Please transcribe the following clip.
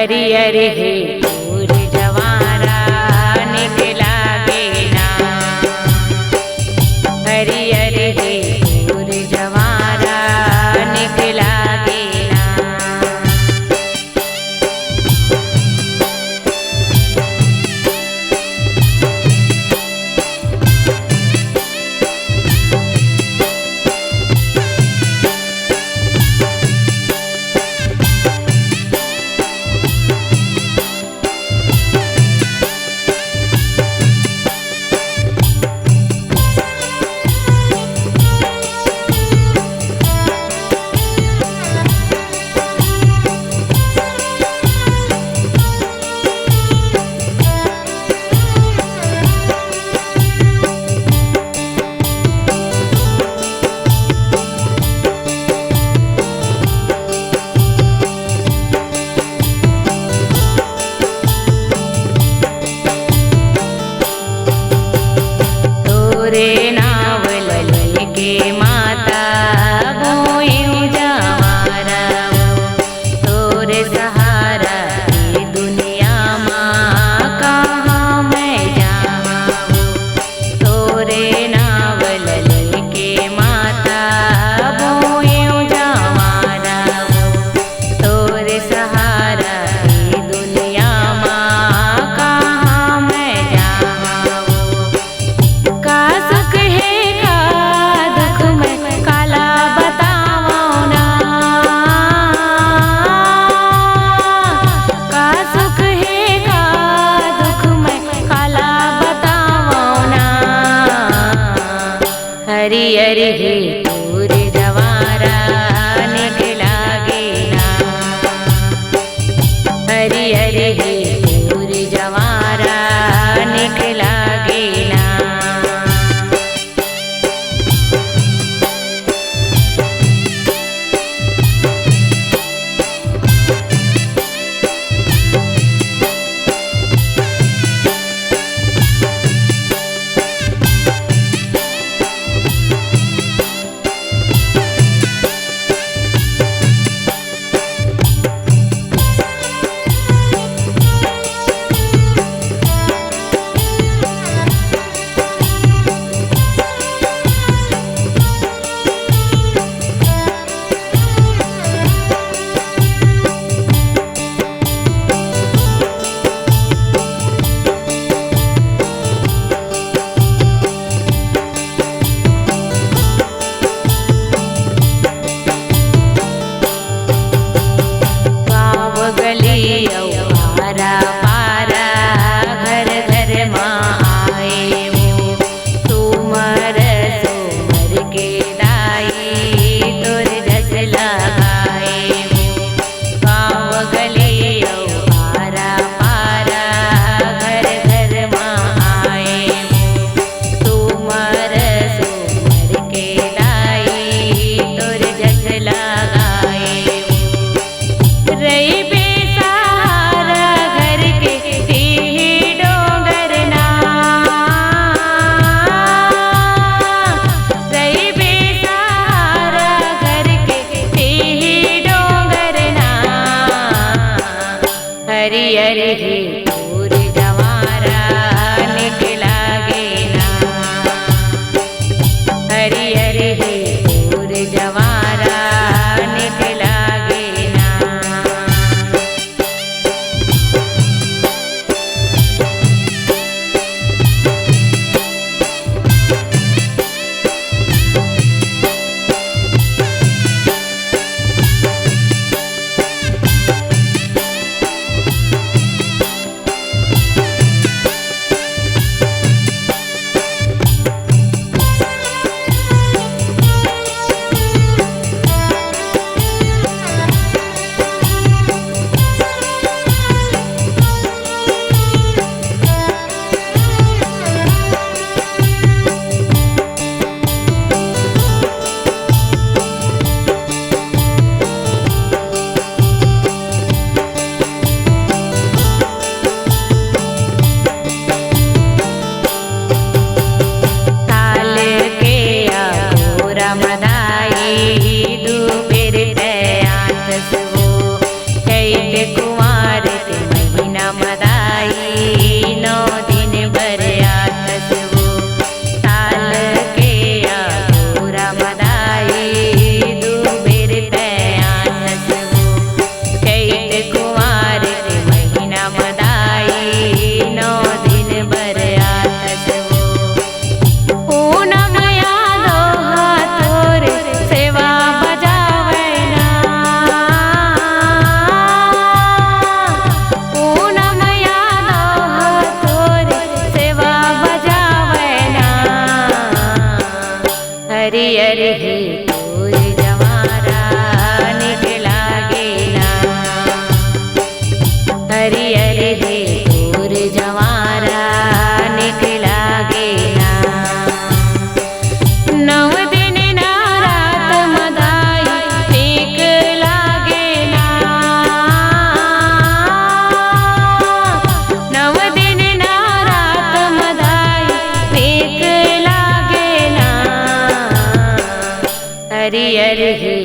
हरियर हे पूर जवारा निकला गेना। हरियर हे पूर जवारा निकला गेना। तोरे नाव लले के माता बोयूं जवारा। तोरे सहारा ये दुनिया माँ कहाँ मैं जाऊँ। तोरे नाव लले के माता बोयूं जवारा। तोरे सहारा ये दुनिया माँ कहाँ मैं जाऊँ। का सुख है का दुख मैं काला बताऊं ना। का सुख है का दुख मैं काला बताऊं ना। हरियर हे पूर जवारा निकला गेना। हरियर हे पूर जवारा निकला गेना। हरियर हे तोर जवारा निक लागे ना। हरियर हे तोर जवारा निक लागे ना। नौ दिन ना रात मदाई नीक लागे ना। नौ दिन ना रात मदाई नीक लागे ना। हरियर हे